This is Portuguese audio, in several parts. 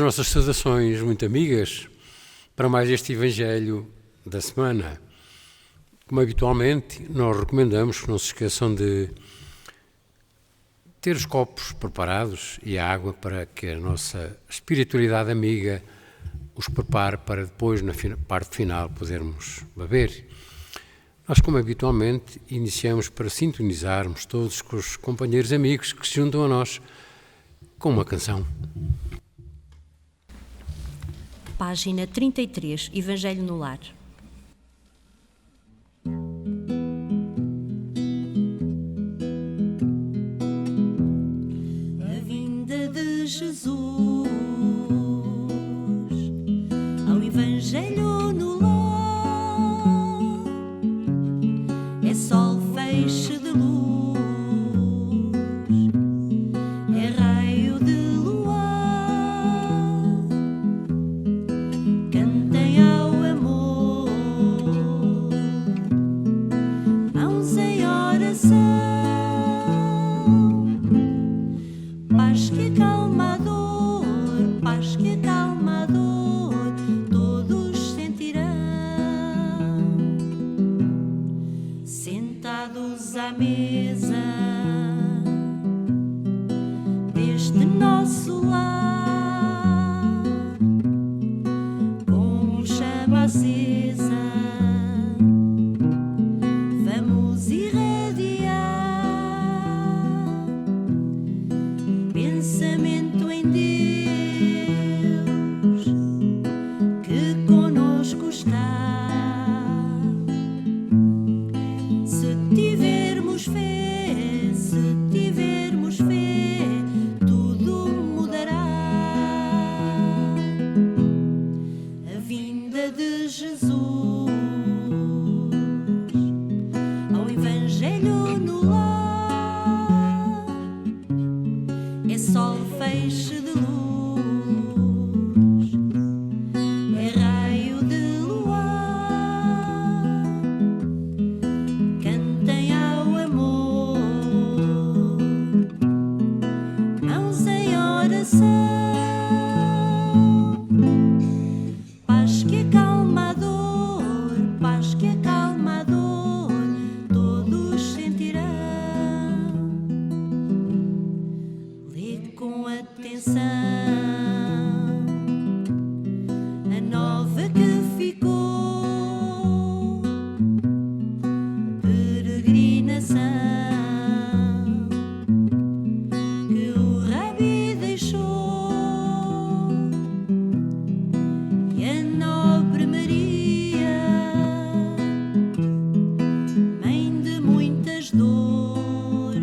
nossas saudações muito amigas para mais este Evangelho da semana. Como habitualmente, nós recomendamos que não se esqueçam de ter os copos preparados e a água para que a nossa espiritualidade amiga os prepare para depois, na parte final, podermos beber. Nós, como habitualmente, iniciamos para sintonizarmos todos com os companheiros amigos que se juntam a nós com uma canção. Página 33, Evangelho no Lar. A vinda de Jesus ao Evangelho no lar é sol, feixe de luz, é raio de luar. Cantem ao amor, mãos em oração, paz que acalma a dor, paz que acalma a dor, todos sentirão, sentados à mesa deste nosso lar, como chama acesa, vamos irradiar pensamento em Deus que conosco está. Se tivermos fé, tudo mudará. A vinda de Jesus ao Evangelho no lar é sol, feixe de luz, é raio de luar. Cantem ao amor, mãos em oração, paz que acalma a dor, paz que acalma a dor, todos sentirão. Lê com atenção a nova que ficou, peregrinação que o Rabi deixou, e a nobre Maria, mãe de muitas dores,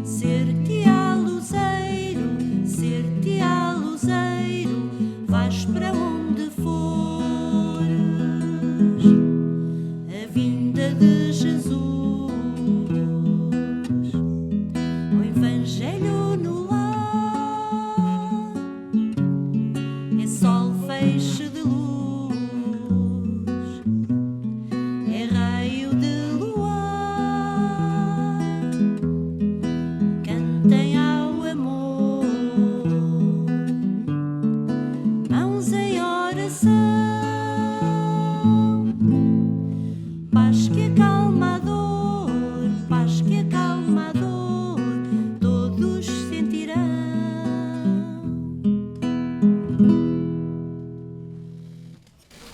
ser-te-á luzeiro, vais para onde fores. A vinda de Jesus ao Evangelho no lar é sol, feixe de luz, é raio de luar. Cantem ao amor, mãos em oração, paz que acalma a dor, paz que acalma a dor, todos sentirão.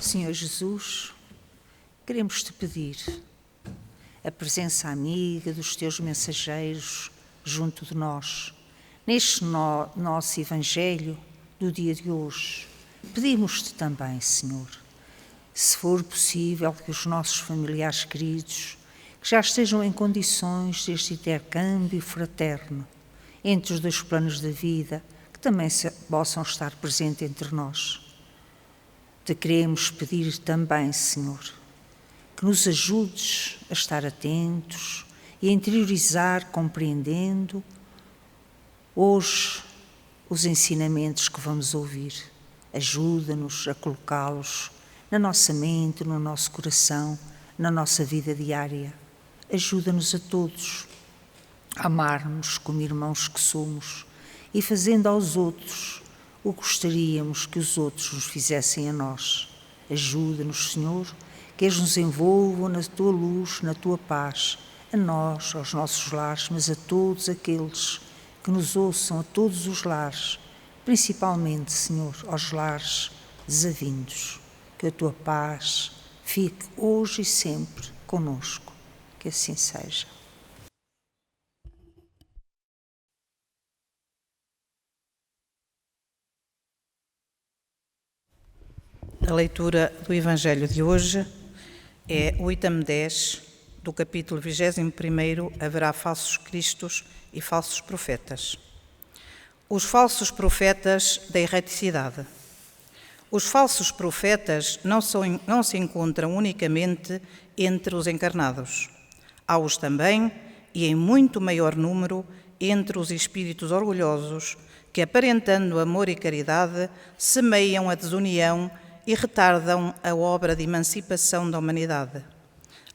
Senhor Jesus, queremos te pedir a presença amiga dos teus mensageiros junto de nós, neste nosso Evangelho do dia de hoje. Pedimos-te também, Senhor, se for possível, que os nossos familiares queridos, que já estejam em condições deste intercâmbio fraterno entre os dois planos da vida, que também possam estar presentes entre nós. Te queremos pedir também, Senhor, que nos ajudes a estar atentos e a interiorizar, compreendendo hoje os ensinamentos que vamos ouvir. Ajuda-nos a colocá-los na nossa mente, no nosso coração, na nossa vida diária. Ajuda-nos a todos a amar-nos como irmãos que somos e fazendo aos outros o que gostaríamos que os outros nos fizessem a nós. Ajuda-nos, Senhor, que eles nos envolvam na tua luz, na tua paz, a nós, aos nossos lares, mas a todos aqueles que nos ouçam, a todos os lares, principalmente, Senhor, aos lares desavindos. Que a tua paz fique hoje e sempre conosco. Que assim seja. A leitura do Evangelho de hoje é o item 10 do capítulo 21. Haverá falsos cristos e falsos profetas. Os falsos profetas da erreticidade. Os falsos profetas não se encontram unicamente entre os encarnados. Há-os também, e em muito maior número, entre os espíritos orgulhosos que, aparentando amor e caridade, semeiam a desunião e retardam a obra de emancipação da humanidade,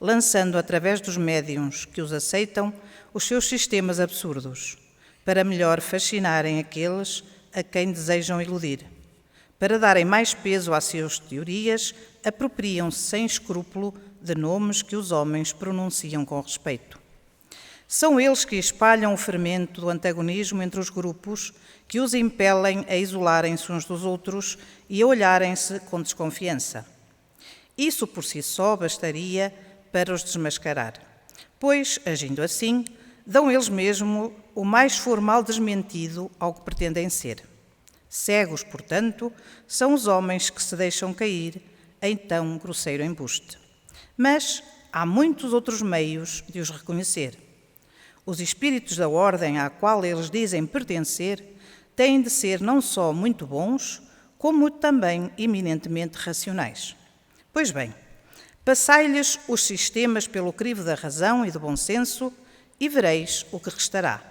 lançando através dos médiuns que os aceitam os seus sistemas absurdos, para melhor fascinarem aqueles a quem desejam iludir. Para darem mais peso às suas teorias, apropriam-se sem escrúpulo de nomes que os homens pronunciam com respeito. São eles que espalham o fermento do antagonismo entre os grupos, que os impelem a isolarem-se uns dos outros e a olharem-se com desconfiança. Isso por si só bastaria para os desmascarar, pois, agindo assim, dão eles mesmos o mais formal desmentido ao que pretendem ser. Cegos, portanto, são os homens que se deixam cair em tão grosseiro embuste. Mas há muitos outros meios de os reconhecer. Os espíritos da ordem à qual eles dizem pertencer têm de ser não só muito bons, como também eminentemente racionais. Pois bem, passai-lhes os sistemas pelo crivo da razão e do bom senso e vereis o que restará.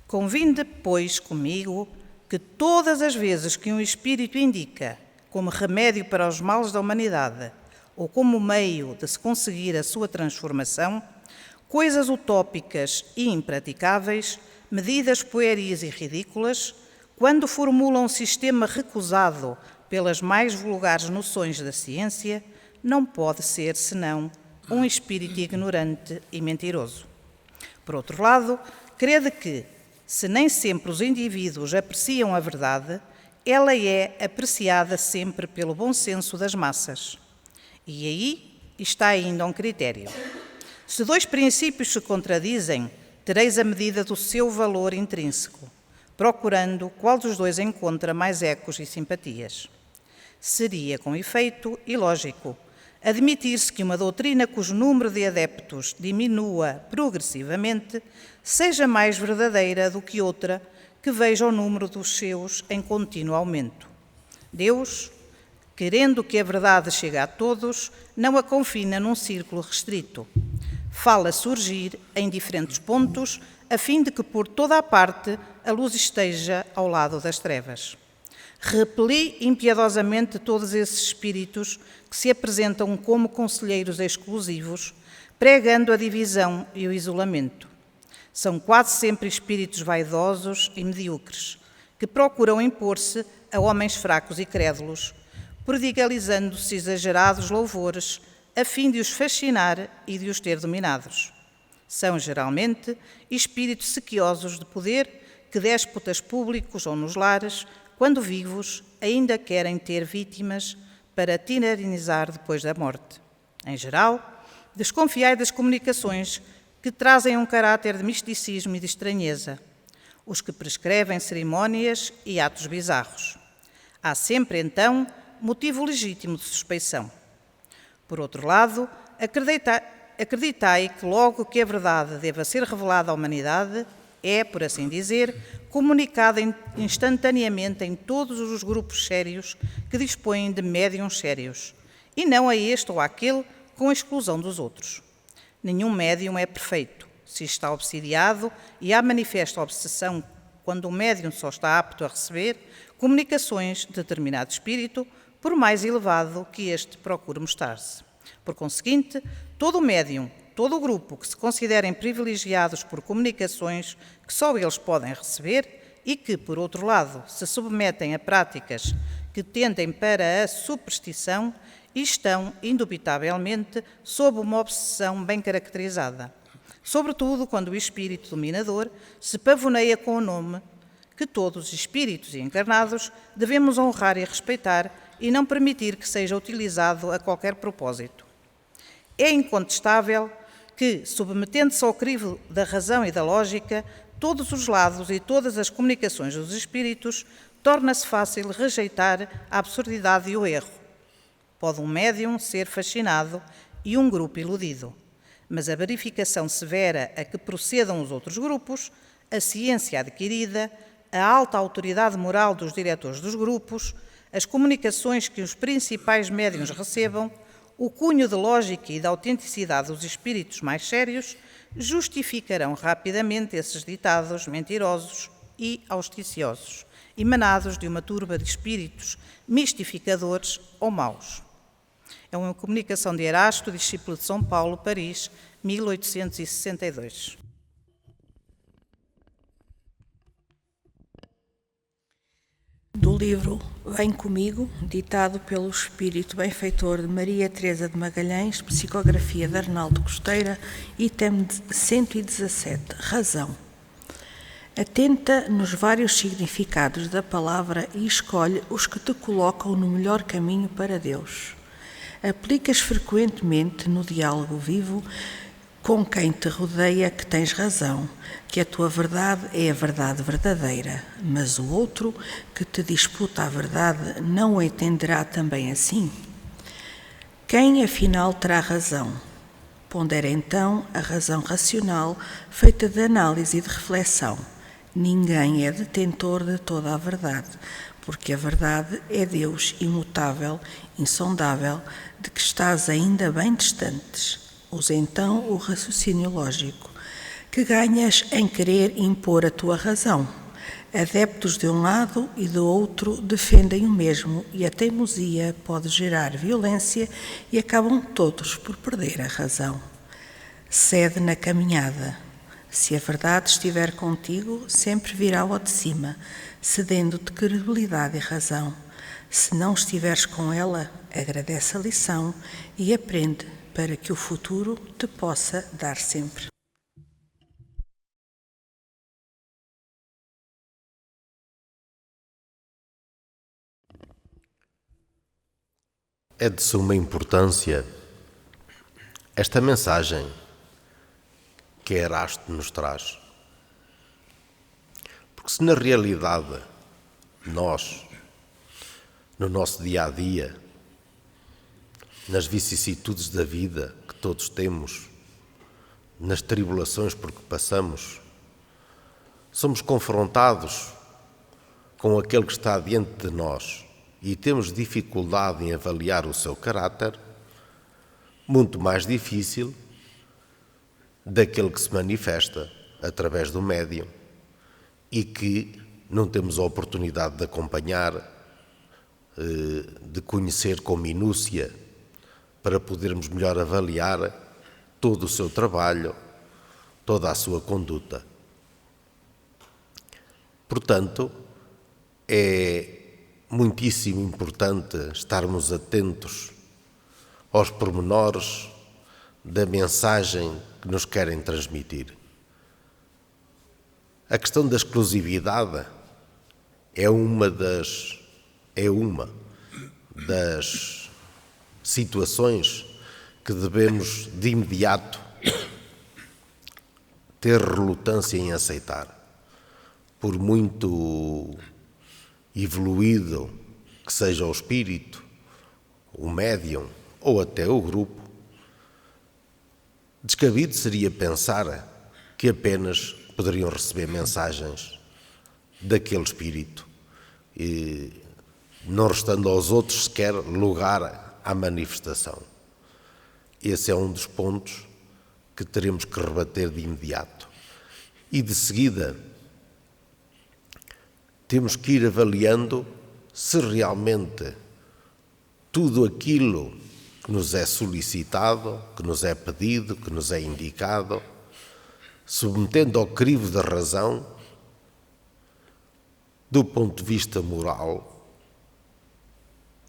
Convinde, pois, comigo, que todas as vezes que um espírito indica como remédio para os males da humanidade ou como meio de se conseguir a sua transformação, coisas utópicas e impraticáveis, medidas pueris e ridículas, quando formula um sistema recusado pelas mais vulgares noções da ciência, não pode ser senão um espírito ignorante e mentiroso. Por outro lado, crede que, se nem sempre os indivíduos apreciam a verdade, ela é apreciada sempre pelo bom senso das massas. E aí está ainda um critério. Se dois princípios se contradizem, tereis a medida do seu valor intrínseco, procurando qual dos dois encontra mais ecos e simpatias. Seria, com efeito, ilógico admitir-se que uma doutrina cujo número de adeptos diminua progressivamente seja mais verdadeira do que outra que veja o número dos seus em contínuo aumento. Deus, querendo que a verdade chegue a todos, não a confina num círculo restrito. Fala surgir em diferentes pontos, a fim de que por toda a parte a luz esteja ao lado das trevas. Repeli impiedosamente todos esses espíritos que se apresentam como conselheiros exclusivos, pregando a divisão e o isolamento. São quase sempre espíritos vaidosos e medíocres, que procuram impor-se a homens fracos e crédulos, prodigalizando-se exagerados louvores, a fim de os fascinar e de os ter dominados. São, geralmente, espíritos sequiosos de poder que déspotas públicos ou nos lares, quando vivos, ainda querem ter vítimas para tiranizar depois da morte. Em geral, desconfiai das comunicações que trazem um caráter de misticismo e de estranheza, os que prescrevem cerimónias e atos bizarros. Há sempre, então, motivo legítimo de suspeição. Por outro lado, acreditai que logo que a verdade deva ser revelada à humanidade, é, por assim dizer, comunicada instantaneamente em todos os grupos sérios que dispõem de médiuns sérios, e não a este ou àquele com a exclusão dos outros. Nenhum médium é perfeito. Se está obsidiado e há manifesta obsessão quando o médium só está apto a receber comunicações de determinado espírito, por mais elevado que este procure mostrar-se. Por conseguinte, todo o médium, todo o grupo que se considerem privilegiados por comunicações que só eles podem receber, e que, por outro lado, se submetem a práticas que tendem para a superstição e estão, indubitavelmente, sob uma obsessão bem caracterizada. Sobretudo quando o espírito dominador se pavoneia com o nome que todos os espíritos encarnados devemos honrar e respeitar e não permitir que seja utilizado a qualquer propósito. É incontestável que, submetendo-se ao crivo da razão e da lógica, todos os lados e todas as comunicações dos espíritos, torna-se fácil rejeitar a absurdidade e o erro. Pode um médium ser fascinado e um grupo iludido, mas a verificação severa a que procedam os outros grupos, a ciência adquirida, a alta autoridade moral dos diretores dos grupos, as comunicações que os principais médiuns recebam, o cunho de lógica e de autenticidade dos espíritos mais sérios justificarão rapidamente esses ditados mentirosos e auspiciosos, emanados de uma turba de espíritos mistificadores ou maus. É uma comunicação de Erasto, discípulo de São Paulo, Paris, 1862. Do livro Vem Comigo, ditado pelo espírito benfeitor de Maria Teresa de Magalhães, psicografia de Arnaldo Costeira, item 117, razão. Atenta nos vários significados da palavra e escolhe os que te colocam no melhor caminho para Deus. Aplicas frequentemente no diálogo vivo com quem te rodeia que tens razão, que a tua verdade é a verdade verdadeira, mas o outro que te disputa a verdade não o entenderá também assim? Quem afinal terá razão? Pondera então a razão racional feita de análise e de reflexão. Ninguém é detentor de toda a verdade, porque a verdade é Deus imutável, insondável, de que estás ainda bem distantes. Usa então o raciocínio lógico, que ganhas em querer impor a tua razão. Adeptos de um lado e do outro defendem o mesmo e a teimosia pode gerar violência e acabam todos por perder a razão. Cede na caminhada. Se a verdade estiver contigo, sempre virá ao de cima, cedendo-te credibilidade e razão. Se não estiveres com ela, agradece a lição e aprende para que o futuro te possa dar sempre. É de suma importância esta mensagem que Erasto nos traz. Porque se na realidade nós, no nosso dia-a-dia, nas vicissitudes da vida que todos temos, nas tribulações por que passamos, somos confrontados com aquele que está diante de nós e temos dificuldade em avaliar o seu caráter, muito mais difícil daquele que se manifesta através do médium e que não temos a oportunidade de acompanhar, de conhecer com minúcia, para podermos melhor avaliar todo o seu trabalho, toda a sua conduta. Portanto, é muitíssimo importante estarmos atentos aos pormenores da mensagem que nos querem transmitir. A questão da exclusividade é uma das situações que devemos de imediato ter relutância em aceitar. Por muito evoluído que seja o espírito, o médium ou até o grupo, descabido seria pensar que apenas poderiam receber mensagens daquele espírito, e não restando aos outros sequer lugar à manifestação. Esse é um dos pontos que teremos que rebater de imediato. E de seguida, temos que ir avaliando se realmente tudo aquilo que nos é solicitado, que nos é pedido, que nos é indicado, submetendo ao crivo da razão, do ponto de vista moral,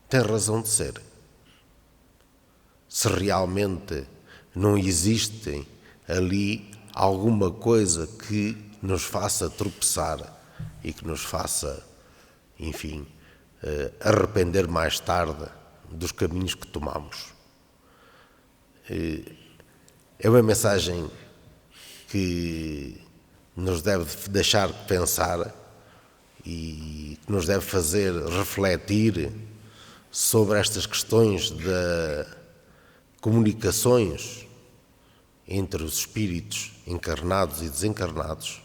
tem razão de ser. Se realmente não existe ali alguma coisa que nos faça tropeçar e que nos faça, enfim, arrepender mais tarde dos caminhos que tomamos. É uma mensagem que nos deve deixar pensar e que nos deve fazer refletir sobre estas questões de comunicações entre os espíritos encarnados e desencarnados,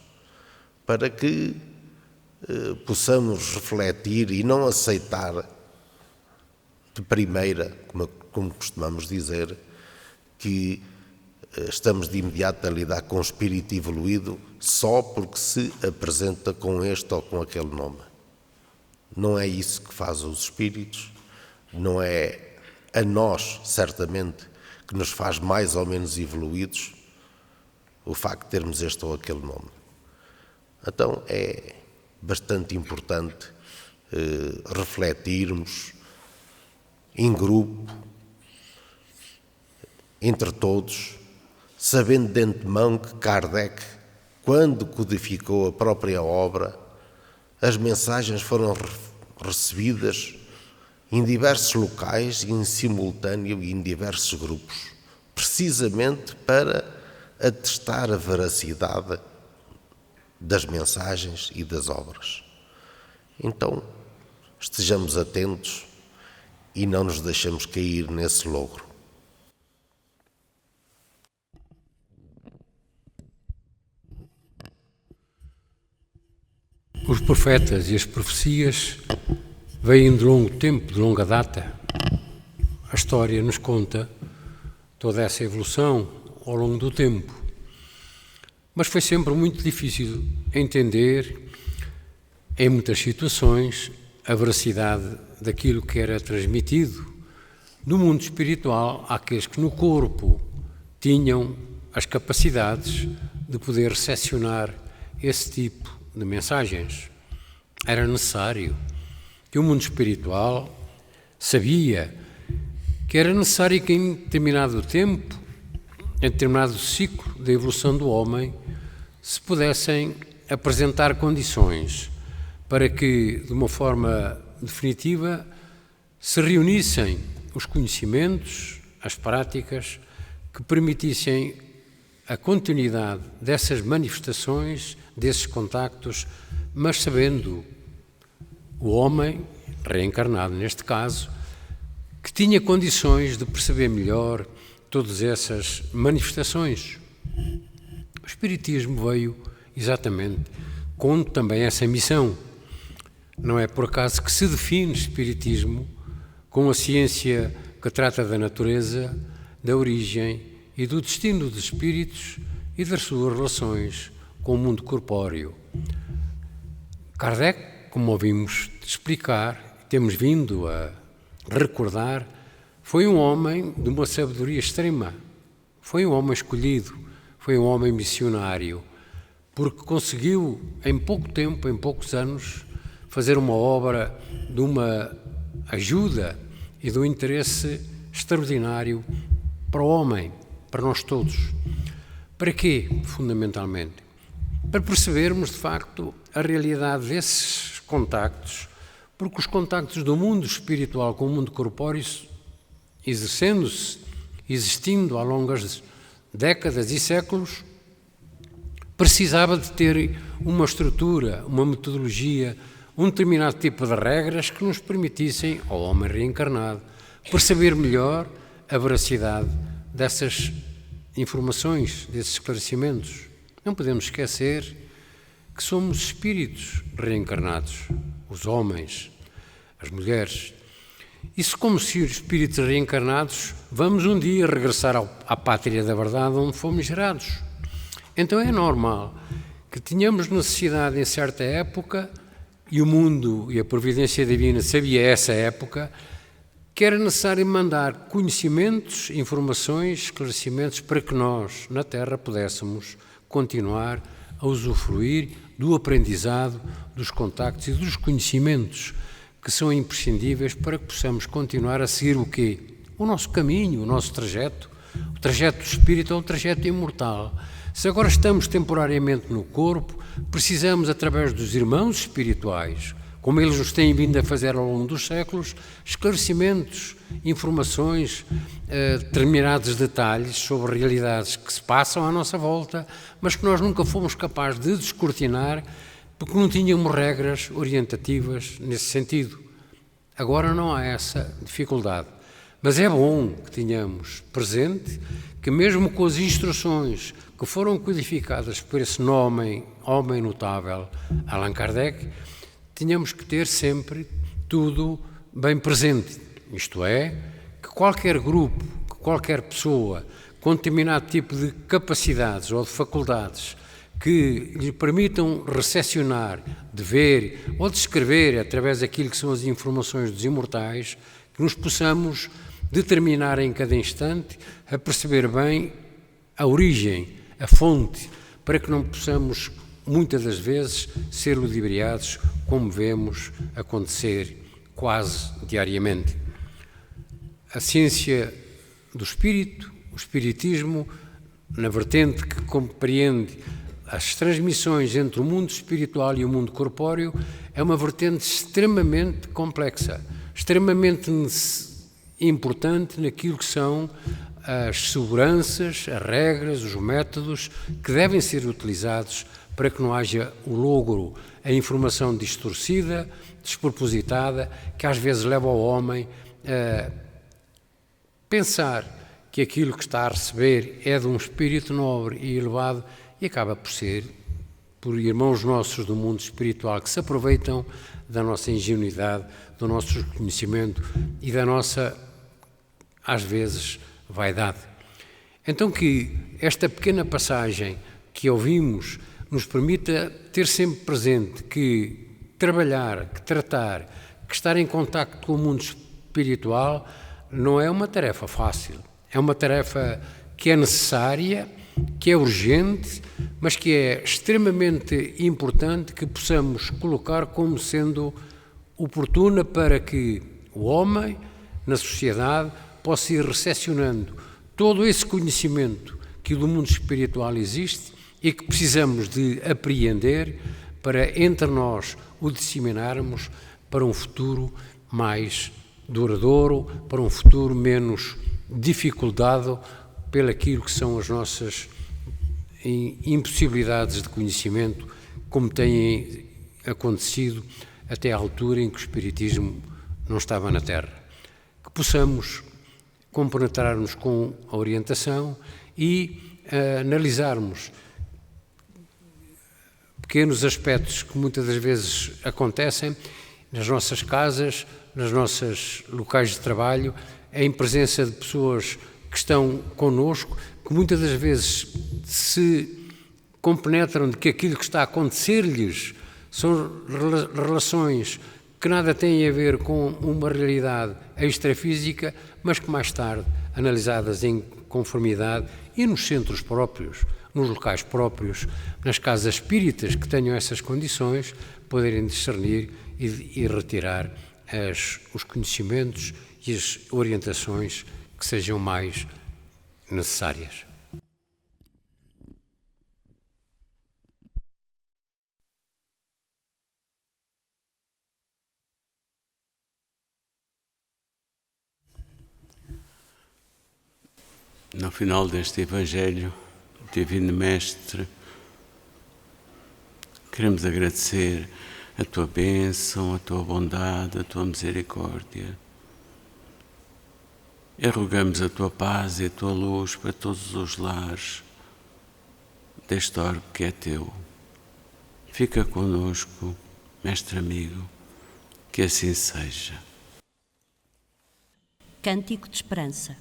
para que possamos refletir e não aceitar de primeira, como costumamos dizer, que estamos de imediato a lidar com o espírito evoluído só porque se apresenta com este ou com aquele nome. Não é isso que faz os espíritos, não é a nós, certamente, que nos faz mais ou menos evoluídos o facto de termos este ou aquele nome. Então é bastante importante refletirmos em grupo, entre todos, sabendo de antemão que Kardec, quando codificou a própria obra, as mensagens foram recebidas em diversos locais e em simultâneo e em diversos grupos, precisamente para atestar a veracidade das mensagens e das obras. Então, estejamos atentos e não nos deixemos cair nesse logro. Os profetas e as profecias vêm de longo tempo, de longa data. A história nos conta toda essa evolução ao longo do tempo. Mas foi sempre muito difícil entender, em muitas situações, a veracidade daquilo que era transmitido do mundo espiritual àqueles que no corpo tinham as capacidades de poder recepcionar esse tipo de mensagens. Era necessário que o mundo espiritual sabia que era necessário que em determinado tempo, em determinado ciclo da evolução do homem, se pudessem apresentar condições para que, de uma forma definitiva, se reunissem os conhecimentos, as práticas, que permitissem a continuidade dessas manifestações, desses contactos, mas sabendo o homem, reencarnado neste caso, que tinha condições de perceber melhor todas essas manifestações. O Espiritismo veio exatamente com também essa missão. Não é por acaso que se define Espiritismo com a ciência que trata da natureza, da origem e do destino dos espíritos e das suas relações com o mundo corpóreo. Kardec, como ouvimos explicar, temos vindo a recordar, foi um homem de uma sabedoria extrema, foi um homem escolhido, foi um homem missionário, porque conseguiu em pouco tempo, em poucos anos, fazer uma obra de uma ajuda e de um interesse extraordinário para o homem, para nós todos. Para quê, fundamentalmente? Para percebermos, de facto, a realidade desses contactos, porque os contactos do mundo espiritual com o mundo corpóreo, existindo ao longo das décadas e séculos, precisava de ter uma estrutura, uma metodologia, um determinado tipo de regras que nos permitissem, ao homem reencarnado, perceber melhor a veracidade dessas informações, desses esclarecimentos. Não podemos esquecer que somos espíritos reencarnados, os homens, as mulheres. E se, como espíritos reencarnados, vamos um dia regressar à pátria da verdade onde fomos gerados. Então é normal que tenhamos necessidade em certa época, e o mundo e a providência divina sabia essa época, que era necessário mandar conhecimentos, informações, esclarecimentos para que nós, na Terra, pudéssemos continuar a usufruir do aprendizado, dos contactos e dos conhecimentos que são imprescindíveis para que possamos continuar a seguir o quê? O nosso caminho, o nosso trajeto. O trajeto do espírito é um trajeto imortal. Se agora estamos temporariamente no corpo, precisamos, através dos irmãos espirituais, como eles nos têm vindo a fazer ao longo dos séculos, esclarecimentos, informações, determinados detalhes sobre realidades que se passam à nossa volta, mas que nós nunca fomos capazes de descortinar, porque não tínhamos regras orientativas nesse sentido. Agora não há essa dificuldade. Mas é bom que tenhamos presente que mesmo com as instruções que foram codificadas por esse homem notável, Allan Kardec, tínhamos que ter sempre tudo bem presente. Isto é, que qualquer grupo, que qualquer pessoa com determinado tipo de capacidades ou de faculdades que lhe permitam recepcionar, de ver ou de escrever através daquilo que são as informações dos imortais, que nos possamos determinar em cada instante a perceber bem a origem, a fonte, para que não possamos, muitas das vezes, ser ludibriados, como vemos acontecer quase diariamente. A ciência do espírito, o espiritismo, na vertente que compreende as transmissões entre o mundo espiritual e o mundo corpóreo, é uma vertente extremamente complexa, extremamente importante naquilo que são as seguranças, as regras, os métodos que devem ser utilizados para que não haja o logro, a informação distorcida, despropositada, que às vezes leva o homem a pensar que aquilo que está a receber é de um espírito nobre e elevado e acaba por ser por irmãos nossos do mundo espiritual que se aproveitam da nossa ingenuidade, do nosso conhecimento e da nossa, às vezes, vaidade. Então que esta pequena passagem que ouvimos nos permita ter sempre presente que trabalhar, que tratar, que estar em contacto com o mundo espiritual não é uma tarefa fácil. É uma tarefa que é necessária, que é urgente, mas que é extremamente importante que possamos colocar como sendo oportuna para que o homem, na sociedade, possa ir recepcionando todo esse conhecimento que do mundo espiritual existe e que precisamos de apreender para entre nós o disseminarmos para um futuro mais duradouro, para um futuro menos dificultado pelaquilo que são as nossas impossibilidades de conhecimento, como têm acontecido até à altura em que o Espiritismo não estava na Terra. Que possamos compenetrar-nos com a orientação e analisarmos pequenos aspectos que muitas das vezes acontecem nas nossas casas, nos nossos locais de trabalho, em presença de pessoas que estão connosco, que muitas das vezes se compenetram de que aquilo que está a acontecer-lhes são relações que nada têm a ver com uma realidade extrafísica, mas que mais tarde, analisadas em conformidade e nos centros próprios, nos locais próprios, nas casas espíritas que tenham essas condições, poderem discernir e retirar os conhecimentos e as orientações que sejam mais necessárias. No final deste Evangelho, Divino Mestre, queremos agradecer a Tua bênção, a Tua bondade, a Tua misericórdia. E rogamos a Tua paz e a Tua luz para todos os lares deste orbe que é Teu. Fica conosco, Mestre amigo, que assim seja. Cântico de Esperança.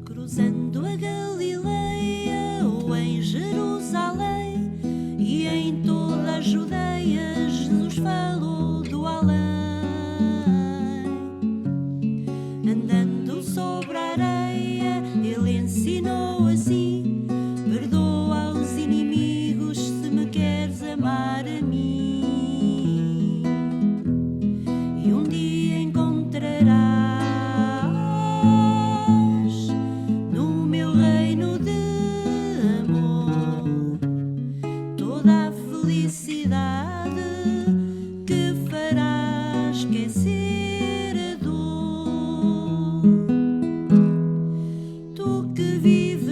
Cruzando a Galileia ou em Jerusalém e em toda a Judeia, Jesus falou do além.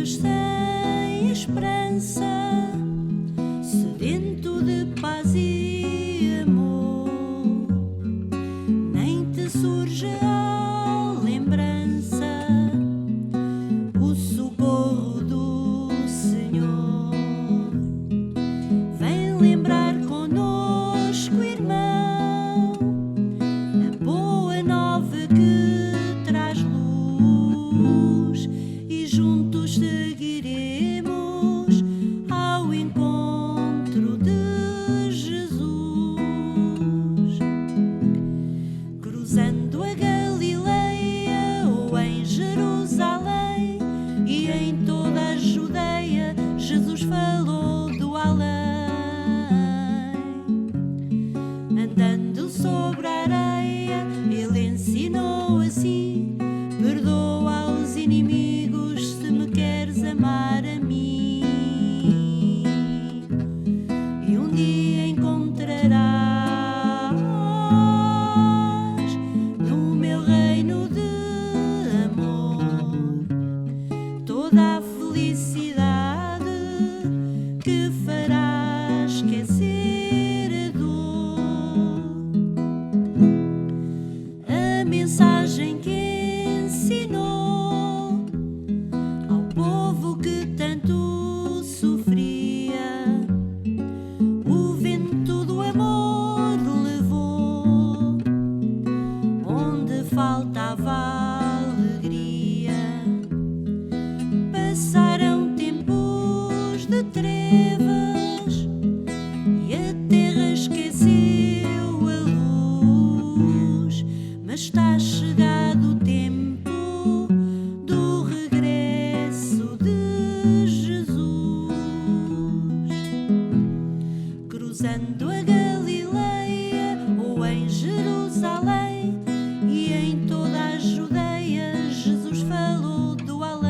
vives sem esperança, sedento de paz e amor, nem te surge a lembrança o socorro do Senhor. Vem lembrar conosco, irmão, a boa nova que traz luz, e juntos seguiremos ao encontro de Jesus. Cruzando a Galileia ou em Jerusalém e em toda a Judeia, Jesus falou do além. Andando sobre a areia, ele ensinou assim: perdoa aos inimigos se me queres amar a mim. E um dia encontrarás no meu reino de amor toda a felicidade que fará esquecer a dor. A mensagem que ensinou ao povo que tanto sofria, o vento do amor levou onde faltava alegria. Passaram tempos de trevas e a terra esqueceu a luz, mas está chegado o tempo do regresso de Jesus. Cruzando a Galileia ou em Jerusalém e em toda a Judeia, Jesus falou do além.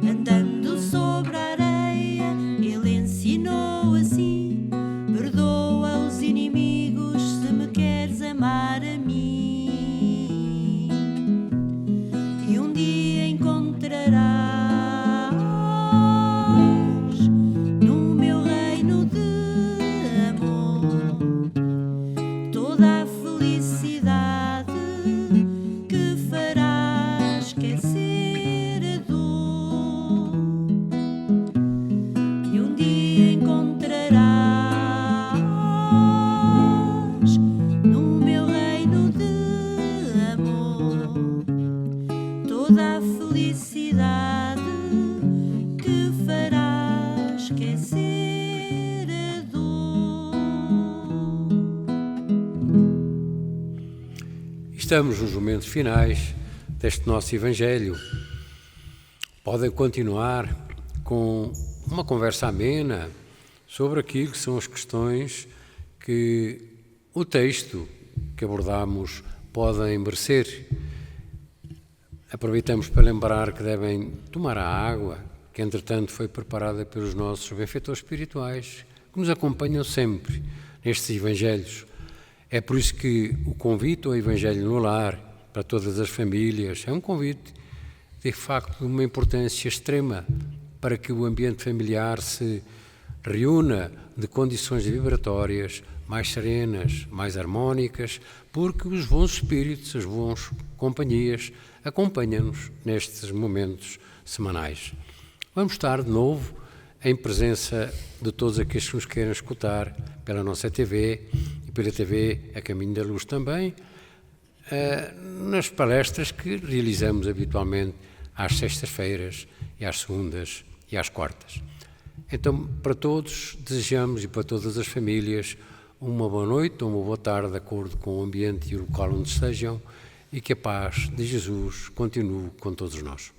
Andando sobre a areia, ele ensinou assim: perdoa os inimigos se me queres amar a mim. E um dia encontrarás no meu reino de amor toda a felicidade que fará esquecer a dor. E um dia encontrarás no meu reino de amor toda a felicidade que fará esquecer a dor. Estamos nos momentos finais deste nosso Evangelho. Podem continuar com uma conversa amena sobre aquilo que são as questões que o texto que abordamos podem merecer. Aproveitamos para lembrar que devem tomar a água, que entretanto foi preparada pelos nossos benfeitores espirituais, que nos acompanham sempre nestes Evangelhos. É por isso que o convite ao Evangelho no lar, para todas as famílias, é um convite de facto de uma importância extrema para que o ambiente familiar se reúna de condições vibratórias mais serenas, mais harmónicas, porque os bons espíritos, as boas companhias acompanham-nos nestes momentos semanais. Vamos estar de novo em presença de todos aqueles que nos queiram escutar pela nossa TV e pela TV A Caminho da Luz também, nas palestras que realizamos habitualmente às sextas-feiras e às segundas e às quartas. Então, para todos, desejamos, e para todas as famílias, uma boa noite ou uma boa tarde, de acordo com o ambiente e o local onde estejam, e que a paz de Jesus continue com todos nós.